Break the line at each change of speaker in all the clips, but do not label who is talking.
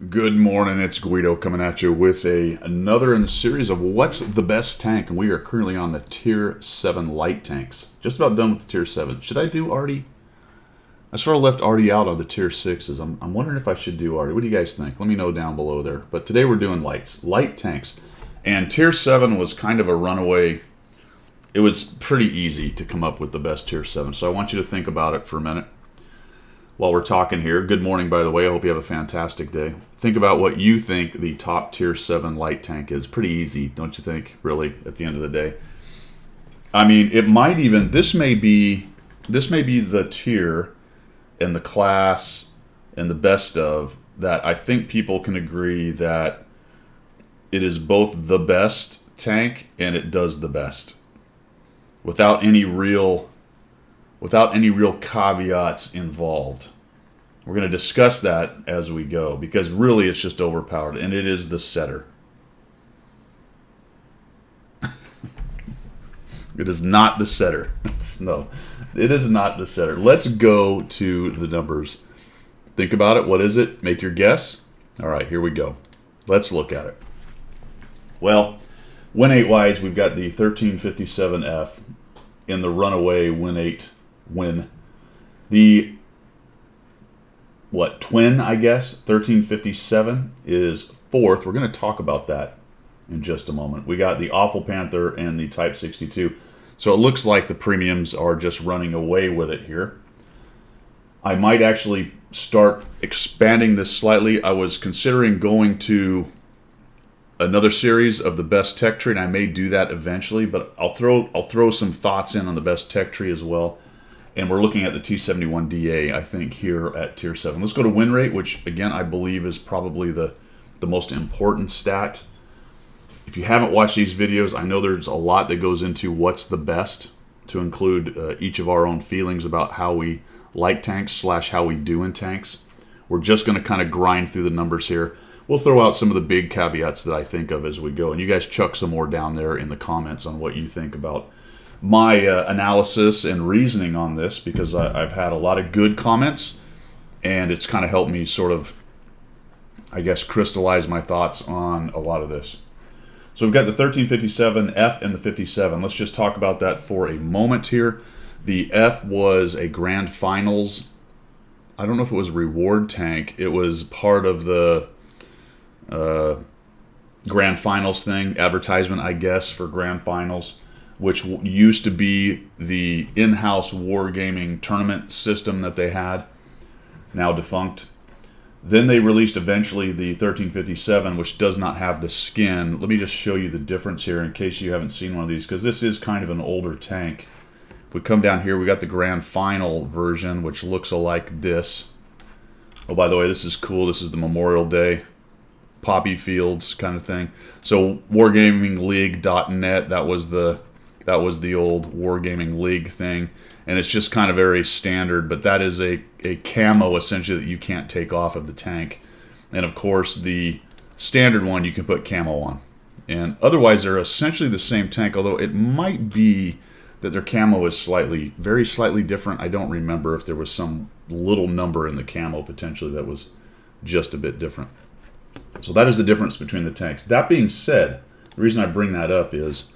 Good morning, it's Guido coming at you with another in the series of What's the Best Tank, and we are currently on the Tier 7 light tanks. Just about done with the Tier 7. Should I do Artie? I sort of left Artie out of the Tier 6s. I'm wondering if I should do Artie. What do you guys think? Let me know down below there. But today we're doing light tanks. And Tier 7 was kind of a runaway. It was pretty easy to come up with the best Tier 7. So I want you to think about it for a minute while we're talking here. Good morning, by the way. I hope you have a fantastic day. Think about what you think the top Tier 7 light tank is. Pretty easy, don't you think, really, at the end of the day? I mean, it might even, this may be the tier and the class and the best of that I think people can agree that it is both the best tank and it does the best. Without any real caveats involved. We're going to discuss that as we go, because really it's just overpowered, and it is the setter. It is not the setter. No, it is not the setter. Let's go to the numbers. Think about it. What is it? Make your guess. All right, here we go. Let's look at it. Well, Win 8 wides, we've got the 1357F in the runaway Win 8 win. The twin, I guess, 1357 is fourth. We're going to talk about that in just a moment. We got the Awful Panther and the Type 62. So it looks like the premiums are just running away with it here. I might actually start expanding this slightly. I was considering going to another series of the best tech tree, and I may do that eventually, but I'll throw some thoughts in on the best tech tree as well. And we're looking at the T71DA, I think, here at Tier 7. Let's go to win rate, which, again, I believe is probably the most important stat. If you haven't watched these videos, I know there's a lot that goes into what's the best, to include each of our own feelings about how we like tanks / how we do in tanks. We're just going to kind of grind through the numbers here. We'll throw out some of the big caveats that I think of as we go. And you guys chuck some more down there in the comments on what you think about my analysis and reasoning on this, because I've had a lot of good comments, and it's kind of helped me sort of, I guess, crystallize my thoughts on a lot of this. So we've got the 1357F and the 57. Let's just talk about that for a moment here. The F was a Grand Finals. I don't know if it was a reward tank. It was part of the Grand Finals thing, advertisement, I guess, for Grand Finals, which used to be the in-house wargaming tournament system that they had, now defunct. Then they released eventually the 1357, which does not have the skin. Let me just show you the difference here in case you haven't seen one of these, because this is kind of an older tank. If we come down here, we got the Grand Final version, which looks like this. Oh, by the way, this is cool. This is the Memorial Day poppy fields kind of thing. So wargamingleague.net, that was the old Wargaming League thing, and it's just kind of very standard, but that is a camo essentially that you can't take off of the tank. And of course the standard one you can put camo on. And otherwise they're essentially the same tank, although it might be that their camo is very slightly different. I don't remember if there was some little number in the camo potentially that was just a bit different. So that is the difference between the tanks. That being said, the reason I bring that up is,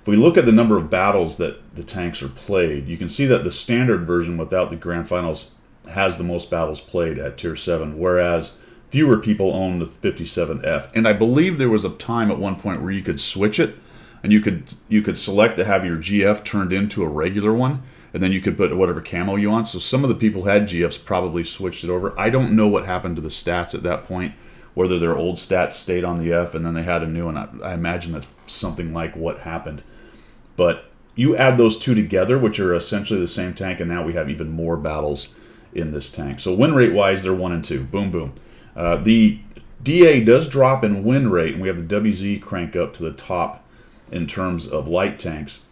if we look at the number of battles that the tanks are played, you can see that the standard version without the Grand Finals has the most battles played at Tier 7, whereas fewer people own the 57F. And I believe there was a time at one point where you could switch it, and you could select to have your GF turned into a regular one, and then you could put whatever camo you want. So some of the people who had GFs probably switched it over. I don't know what happened to the stats at that point, whether their old stats stayed on the F and then they had a new one. I imagine that's something like what happened. But you add those two together, which are essentially the same tank, and now we have even more battles in this tank. So win rate wise, they're 1 and 2. Boom, boom. The DA does drop in win rate, and we have the WZ crank up to the top in terms of light tanks,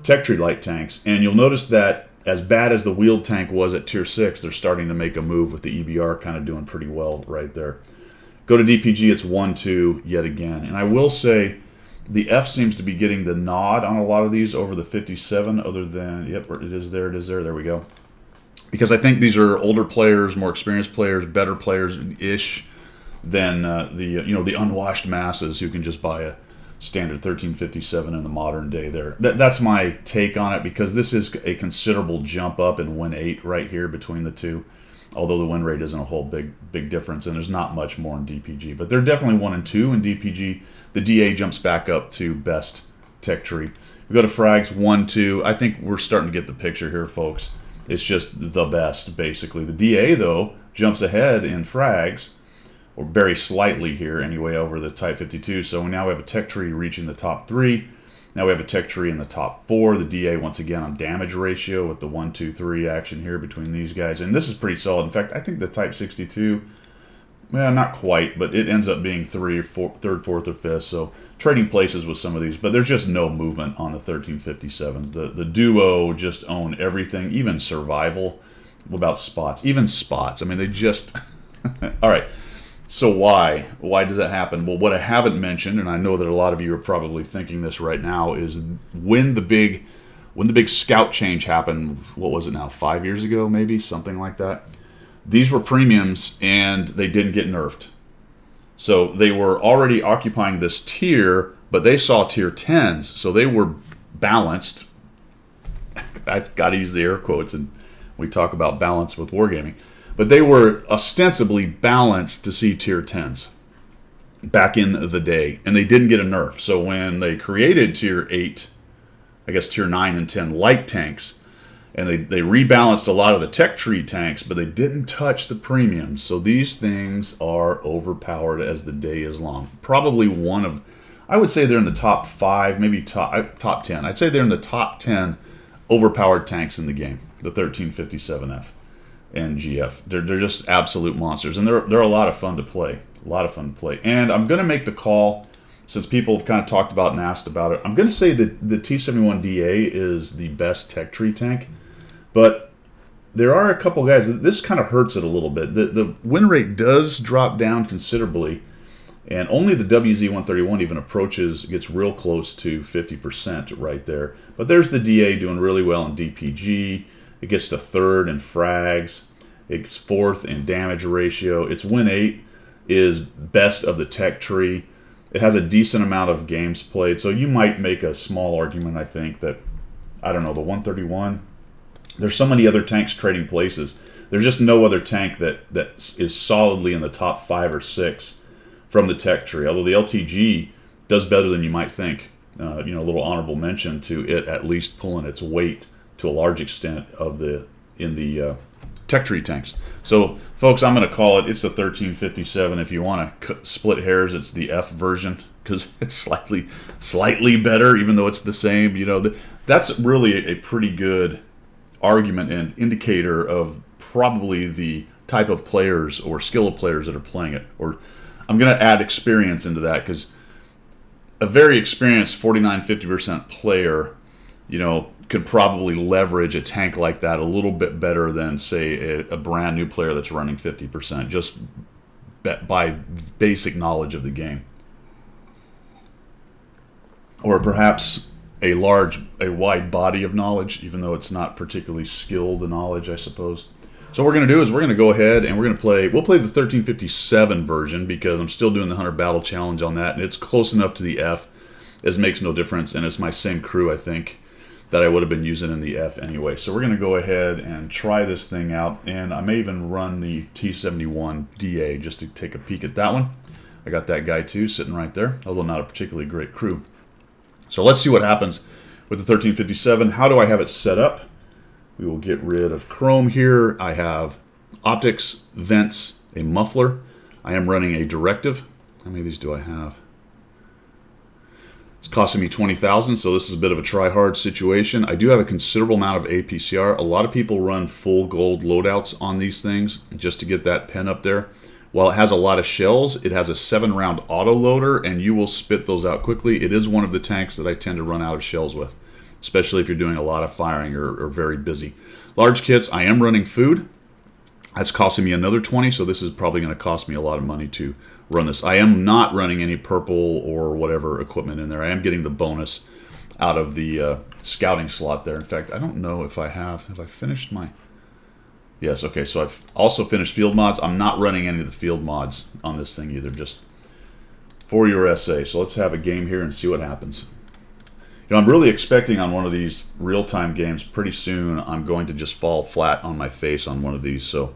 tech tree light tanks. And you'll notice that as bad as the wheeled tank was at Tier 6, they're starting to make a move with the EBR kind of doing pretty well right there. Go to DPG, it's 1-2 yet again. And I will say the F seems to be getting the nod on a lot of these over the 57, other than, yep, it is there, there we go. Because I think these are older players, more experienced players, better players-ish than the unwashed masses who can just buy a standard 1357 in the modern day. That's my take on it, because this is a considerable jump up in win 8 right here between the two. Although the win rate isn't a whole big difference, and there's not much more in DPG, but they're definitely 1 and 2 in DPG. The DA jumps back up to best tech tree. We go to frags 1, 2. I think we're starting to get the picture here, folks. It's just the best, basically. The DA, though, jumps ahead in frags, or very slightly here anyway, over the Type 52. So now we have a tech tree reaching the top 3. Now we have a tech tree in the top 4. The DA, once again, on damage ratio with the 1, 2, 3 action here between these guys. And this is pretty solid. In fact, I think the Type 62, well, not quite, but it ends up being 3, 4, 3rd, 4th, or 5th. So trading places with some of these. But there's just no movement on the 1357s. The duo just own everything, even survival. What about spots? Even spots. I mean, they just... All right. So why? Why does that happen? Well, what I haven't mentioned, and I know that a lot of you are probably thinking this right now, is when the big scout change happened, what was it now, 5 years ago maybe, something like that. These were premiums and they didn't get nerfed. So they were already occupying this tier, but they saw tier 10s, so they were balanced. I've got to use the air quotes, and we talk about balance with wargaming. But they were ostensibly balanced to see tier 10s back in the day, and they didn't get a nerf. So when they created tier 8, I guess tier 9 and 10 light tanks, and they rebalanced a lot of the tech tree tanks, but they didn't touch the premiums. So these things are overpowered as the day is long. Probably one of, I would say they're in the top 5, maybe top 10. I'd say they're in the top 10 overpowered tanks in the game, the 1357F. And GF. They're just absolute monsters, and they're a lot of fun to play. A lot of fun to play. And I'm going to make the call, since people have kind of talked about and asked about it. I'm going to say that the T71DA is the best tech tree tank, but there are a couple guys that this kind of hurts it a little bit. The win rate does drop down considerably, and only the WZ131 even gets real close to 50% right there. But there's the DA doing really well in DPG. It gets to 3rd in frags. It's 4th in damage ratio. Its win 8 is best of the tech tree. It has a decent amount of games played. So you might make a small argument, I think, that, I don't know, the 131. There's so many other tanks trading places. There's just no other tank that is solidly in the top 5 or 6 from the tech tree. Although the LTG does better than you might think. A little honorable mention to it at least pulling its weight to a large extent in the tech tree tanks. So, folks, I'm going to call it's the 1357. If you want to split hairs, it's the F version, because it's slightly better, even though it's the same. That's really a pretty good argument and indicator of probably the type of players or skill of players that are playing it. Or I'm going to add experience into that, because a very experienced 49-50% player, could probably leverage a tank like that a little bit better than, say, a brand new player that's running 50%, just by basic knowledge of the game. Or perhaps a wide body of knowledge, even though it's not particularly skilled knowledge, I suppose. So what we're going to do is we're going to go ahead and we'll play the 1357 version, because I'm still doing the 100 Battle Challenge on that, and it's close enough to the F, it makes no difference, and it's my same crew, I think, that I would have been using in the F anyway. So we're going to go ahead and try this thing out, and I may even run the T71DA just to take a peek at that one. I got that guy too, sitting right there, although not a particularly great crew. So let's see what happens with the 1357. How do I have it set up? We will get rid of chrome here. I have optics, vents, a muffler. I am running a directive. How many of these do I have? It's costing me 20,000, so this is a bit of a try-hard situation. I do have a considerable amount of APCR. A lot of people run full gold loadouts on these things just to get that pen up there. While it has a lot of shells, it has a 7-round auto loader, and you will spit those out quickly. It is one of the tanks that I tend to run out of shells with, especially if you're doing a lot of firing or very busy. Large kits, I am running food. That's costing me another 20, so this is probably going to cost me a lot of money to run this. I am not running any purple or whatever equipment in there. I am getting the bonus out of the scouting slot there. In fact, I don't know if I have I finished my... Yes, okay, so I've also finished field mods. I'm not running any of the field mods on this thing either, just for your essay. So let's have a game here and see what happens. You know, I'm really expecting on one of these real-time games pretty soon I'm going to just fall flat on my face on one of these, so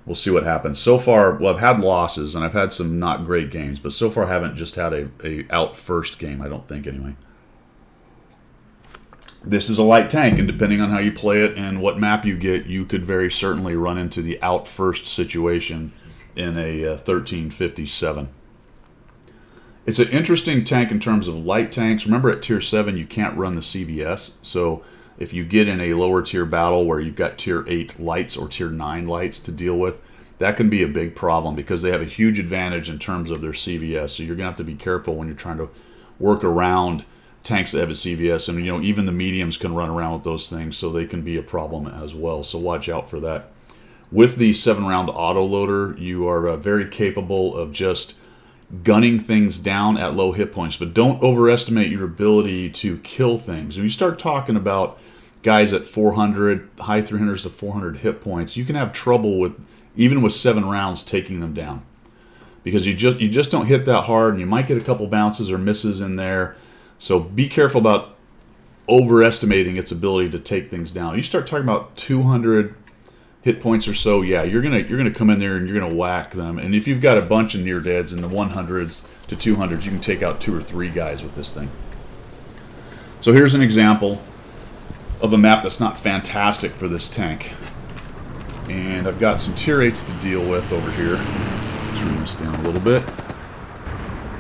we'll see what happens. So far, well, I've had losses and I've had some not great games, but so far I haven't just had a out first game, I don't think anyway. This is a light tank, and depending on how you play it and what map you get, you could very certainly run into the out first situation in a 1357. It's an interesting tank in terms of light tanks. Remember, at tier 7 you can't run the CVS, so if you get in a lower tier battle where you've got tier 8 lights or tier 9 lights to deal with, that can be a big problem because they have a huge advantage in terms of their CVS. So you're going to have to be careful when you're trying to work around tanks that have a CVS. And, you know, even the mediums can run around with those things, so they can be a problem as well. So watch out for that. With the 7-round autoloader, you are very capable of just gunning things down at low hit points, but don't overestimate your ability to kill things. When you start talking about guys at 400, high 300s to 400 hit points, you can have trouble with, even with 7 rounds, taking them down, because you just don't hit that hard, and you might get a couple bounces or misses in there. So be careful about overestimating its ability to take things down. You start talking about 200 hit points or so, yeah, you're gonna come in there and you're gonna whack them. And if you've got a bunch of near deads in the 100s to 200s, you can take out 2 or 3 guys with this thing. So here's an example of a map that's not fantastic for this tank. And I've got some tier 8s to deal with over here. Turn this down a little bit.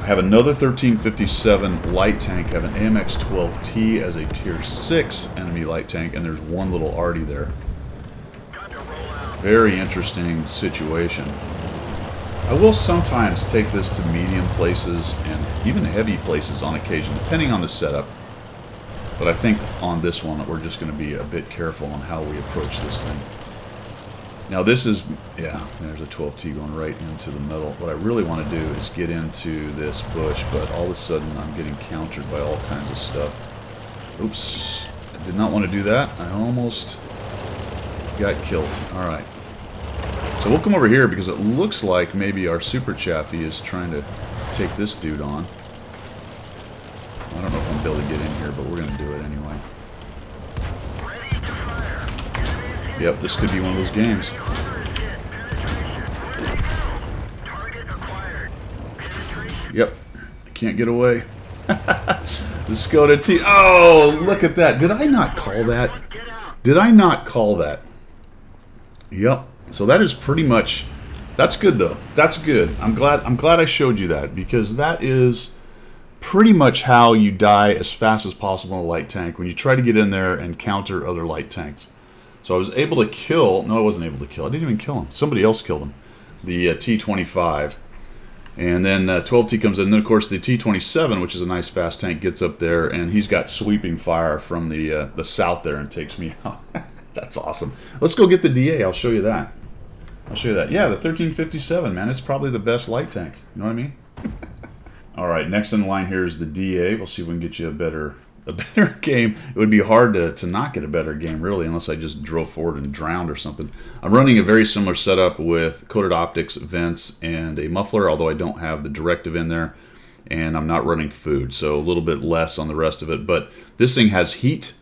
I have another 1357 light tank. I have an AMX-12T as a tier 6 enemy light tank, and there's one little arty there. Very interesting situation. I will sometimes take this to medium places and even heavy places on occasion, depending on the setup. But I think on this one, we're just going to be a bit careful on how we approach this thing. Now this is, yeah, there's a 12T going right into the middle. What I really want to do is get into this bush, but all of a sudden I'm getting countered by all kinds of stuff. Oops, I did not want to do that. I almost got killed. All right. So we'll come over here because it looks like maybe our Super Chaffee is trying to take this dude on. I don't know if I'm able to get in here, but we're going to do it anyway. Yep, this could be one of those games. Yep, I can't get away. The Skoda T. Oh, look at that. Did I not call that? Did I not call that? Yep. So that is pretty much, that's good though. That's good. I'm glad I showed you that, because that is pretty much how you die as fast as possible in a light tank when you try to get in there and counter other light tanks. So I was able to kill, no I wasn't able to kill, I didn't even kill him. Somebody else killed him. The T-25. And then 12T comes in, and then of course the T-27, which is a nice fast tank, gets up there, and he's got sweeping fire from the south there and takes me out. That's awesome. Let's go get the DA, I'll show you that. I'll show you that. Yeah, the 1357, man, it's probably the best light tank. You know what I mean? All right, next in line here is the DA. We'll see if we can get you a better game. It would be hard to not get a better game, really, unless I just drove forward and drowned or something. I'm running a very similar setup with coated optics, vents, and a muffler, although I don't have the directive in there, and I'm not running food, so a little bit less on the rest of it. But this thing has heat.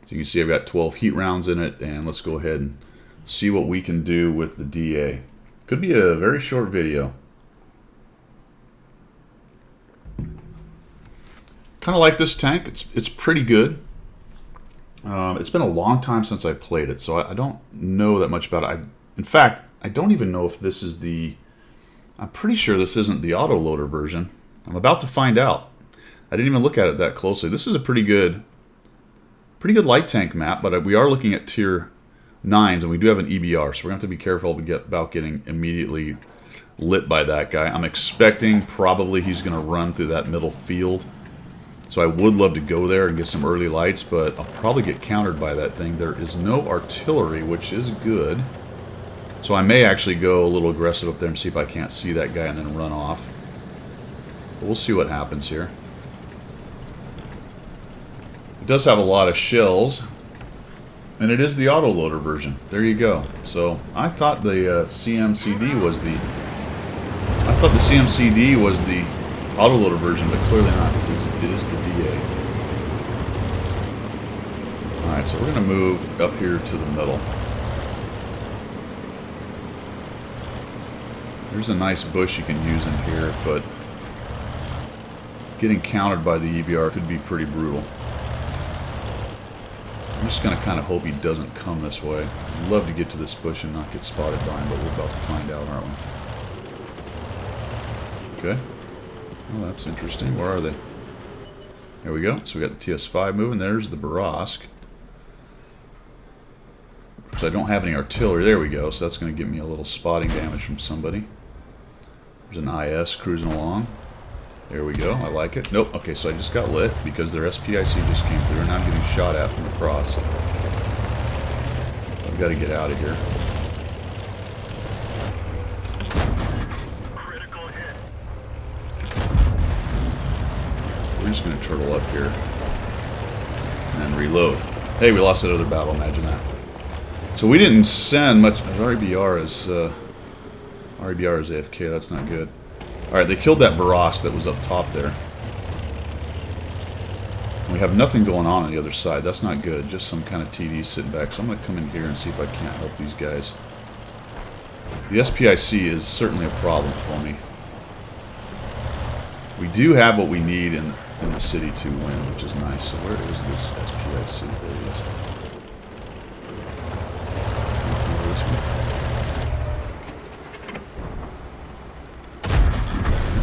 So you can see I've got 12 heat rounds in it, and let's go ahead and see what we can do with the DA. Could be a very short video. Kind of like this tank. It's pretty good. It's been a long time since I played it, so I don't know that much about it. In fact, I don't even know if this is the... I'm pretty sure this isn't the autoloader version. I'm about to find out. I didn't even look at it that closely. This is a pretty good light tank map, but we are looking at tier 9s, and we do have an EBR, so we're going to have to be careful about getting immediately lit by that guy. I'm expecting probably he's going to run through that middle field. So I would love to go there and get some early lights, but I'll probably get countered by that thing. There is no artillery, which is good. So I may actually go a little aggressive up there and see if I can't see that guy and then run off. But we'll see what happens here. It does have a lot of shells. And it is the autoloader version. There you go. So I thought the CMCD was the... I thought the CMCD was the autoloader version, but clearly not. It is the DA. Alright, so we're going to move up here to the middle. There's a nice bush you can use in here, but getting countered by the EBR could be pretty brutal. I'm just going to kind of hope he doesn't come this way. I'd love to get to this bush and not get spotted by him, but we're about to find out, aren't we? Okay. Well, that's interesting. Where are they? There we go. So we got the TS-5 moving. There's the Barask. So I don't have any artillery. There we go. So that's going to give me a little spotting damage from somebody. There's an IS cruising along. There we go. I like it. Nope. Okay, so I just got lit because their SPIC just came through and I'm getting shot at from across. I've got to get out of here.
Critical hit.
We're just going to turtle up here and then reload. Hey, we lost that other battle. Imagine that. So we didn't send much. RBR is AFK. That's not good. Alright, they killed that Barask that was up top there. We have nothing going on the other side. That's not good. Just some kind of TD sitting back. So I'm going to come in here and see if I can't help these guys. The SPIC is certainly a problem for me. We do have what we need in the city to win, which is nice. So where is this SPIC? There it is.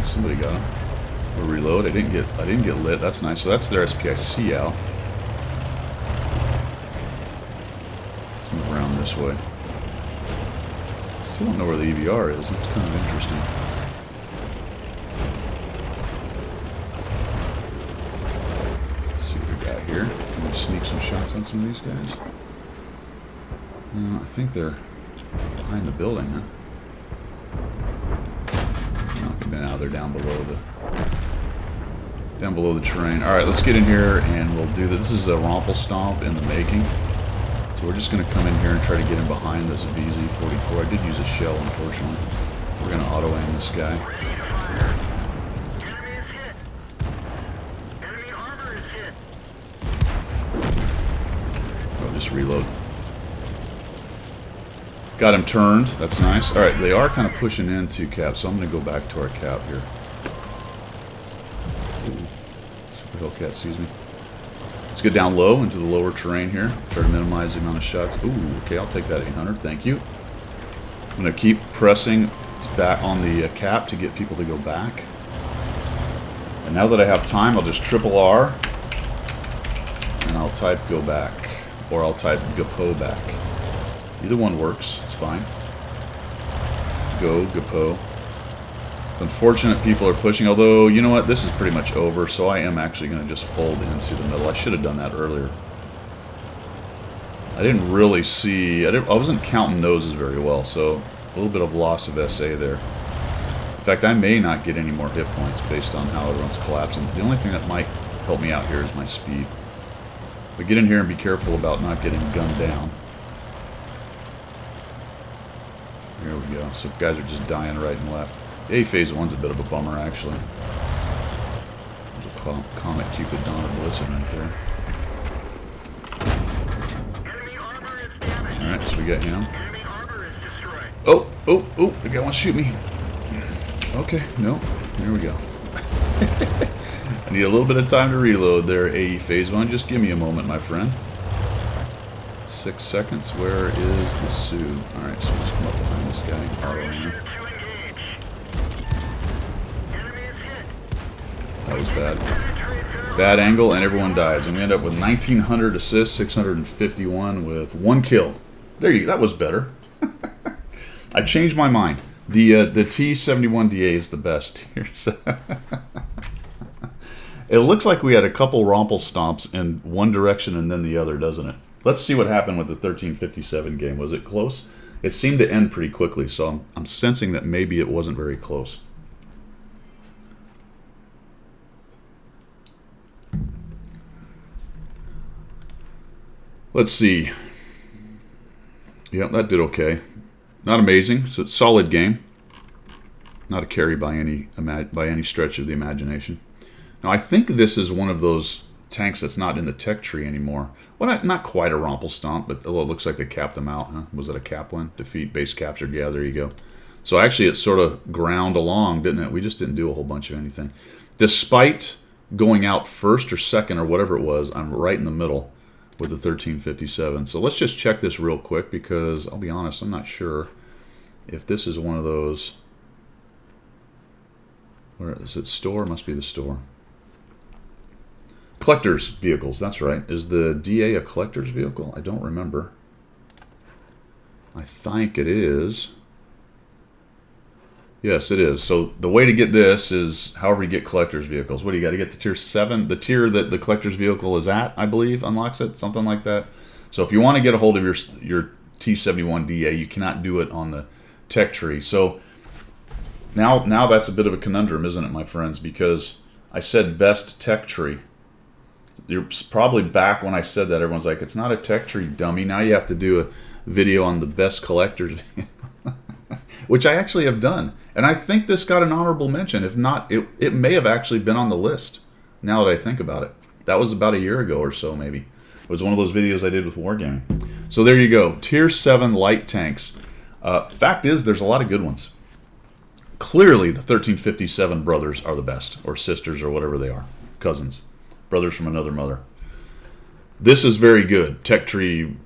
Somebody got him. We'll reload. I didn't get lit. That's nice. So that's their SPIC out. Let's move around this way. Still don't know where the EBR is. That's kind of interesting. Let's see what we got here. Can we sneak some shots on some of these guys? No, I think they're behind the building, huh? Now they're down below the terrain. All right, let's get in here and we'll do this. This is a Rompel Stomp in the making. So we're just going to come in here and try to get in behind this BZ-44. I did use a shell, unfortunately. We're going to auto aim this guy.
Enemy is hit. Enemy armor is hit.
I'll just reload. Got him turned. That's nice. All right, they are kind of pushing into cap, so I'm going to go back to our cap here. Ooh. Super Hellcat, excuse me. Let's get down low into the lower terrain here. Try to minimize the amount of shots. Ooh, okay, I'll take that 800. Thank you. I'm going to keep pressing back on the cap to get people to go back. And now that I have time, I'll just triple R. And I'll type go back. Or I'll type GPO back. Either one works. It's fine. Go, GPO. It's unfortunate people are pushing, although, you know what? This is pretty much over, so I am actually going to just fold into the middle. I should have done that earlier. I didn't really see... I wasn't counting noses very well, so a little bit of loss of SA there. In fact, I may not get any more hit points based on how everyone's collapsing. The only thing that might help me out here is my speed. But get in here and be careful about not getting gunned down. There we go. So guys are just dying right and left. A phase one's a bit of a bummer, actually. There's a Comet Cupid Donner Blizzard right there.
Enemy armor is damaged.
Alright, so we got him.
Enemy armor is destroyed.
Oh, the guy wants to shoot me. Okay, no. There we go. I need a little bit of time to reload there, AE phase one. Just give me a moment, my friend. 6 seconds. Where is the Sioux? Alright, so just come up behind this guy. Auto aim. That was bad. Bad angle, and everyone dies. And we end up with 1,900 assists, 651 with 1 kill. There you go. That was better. I changed my mind. The T-71DA is the best here. It looks like we had a couple Rompel Stomps in one direction and then the other, doesn't it? Let's see what happened with the 1357 game. Was it close? It seemed to end pretty quickly, so I'm sensing that maybe it wasn't very close. Let's see. Yeah, that did okay. Not amazing. So it's a solid game. Not a carry by any stretch of the imagination. Now I think this is one of those tanks that's not in the tech tree anymore. Well, not quite a Rumpelstomp, but it looks like they capped them out. Huh? Was it a Kaplan? Defeat, base captured. Yeah, there you go. So actually it sort of ground along, didn't it? We just didn't do a whole bunch of anything. Despite going out first or second or whatever it was, I'm right in the middle with the 1357. So let's just check this real quick because I'll be honest, I'm not sure if this is one of those. Where is it? Store? Must be the store. Collector's vehicles, that's right. Is the DA a collector's vehicle? I don't remember. I think it is. Yes, it is. So the way to get this is however you get collector's vehicles. What do you got to get to tier 7? The tier that the collector's vehicle is at, I believe, unlocks it, something like that. So if you want to get a hold of your T71 DA, you cannot do it on the tech tree. So now that's a bit of a conundrum, isn't it, my friends? Because I said best tech tree. You're probably back when I said that. Everyone's like, it's not a tech tree, dummy. Now you have to do a video on the best collectors, which I actually have done. And I think this got an honorable mention. If not, it may have actually been on the list now that I think about it. That was about a year ago or so, maybe. It was one of those videos I did with Wargaming. So there you go. Tier 7 light tanks. Fact is, there's a lot of good ones. Clearly, the 1357 brothers are the best, or sisters, or whatever they are. Cousins. Brothers from another mother. This is very good. Tech tree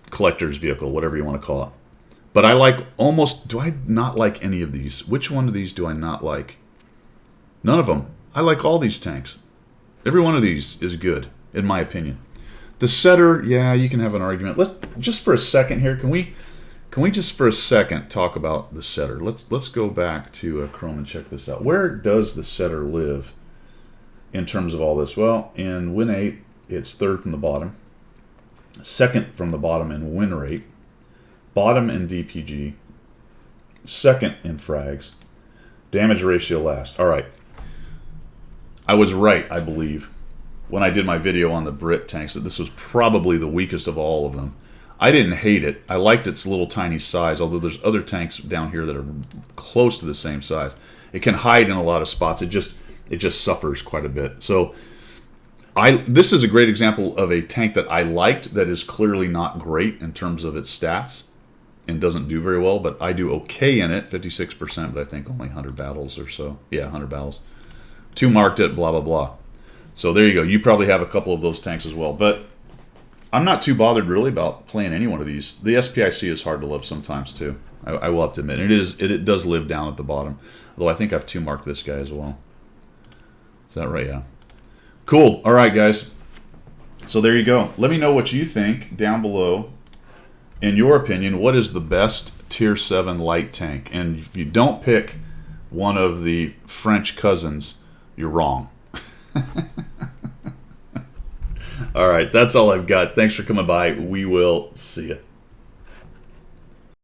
collector's vehicle, whatever you want to call it. But I like almost... Do I not like any of these? Which one of these do I not like? None of them. I like all these tanks. Every one of these is good, in my opinion. The setter, yeah, you can have an argument. Just for a second here, can we just for a second talk about the setter? Let's go back to Chrome and check this out. Where does the setter live in terms of all this? Well, in win 8, it's third from the bottom. Second from the bottom in win rate. Bottom in DPG. Second in frags. Damage ratio last. All right. I was right, I believe, when I did my video on the Brit tanks, that this was probably the weakest of all of them. I didn't hate it. I liked its little tiny size, although there's other tanks down here that are close to the same size. It can hide in a lot of spots. It just suffers quite a bit. So this is a great example of a tank that I liked that is clearly not great in terms of its stats and doesn't do very well, but I do okay in it, 56%, but I think only 100 battles or so. Yeah, 100 battles. 2 marked it, blah, blah, blah. So there you go. You probably have a couple of those tanks as well. But I'm not too bothered really about playing any one of these. The SPIC is hard to love sometimes too. I will have to admit. It does live down at the bottom. Although I think I've 2 marked this guy as well. Is that right? Yeah. Cool. All right, guys. So there you go. Let me know what you think down below. In your opinion, what is the best Tier 7 light tank? And if you don't pick one of the French cousins, you're wrong. All right, that's all I've got. Thanks for coming by. We will see you.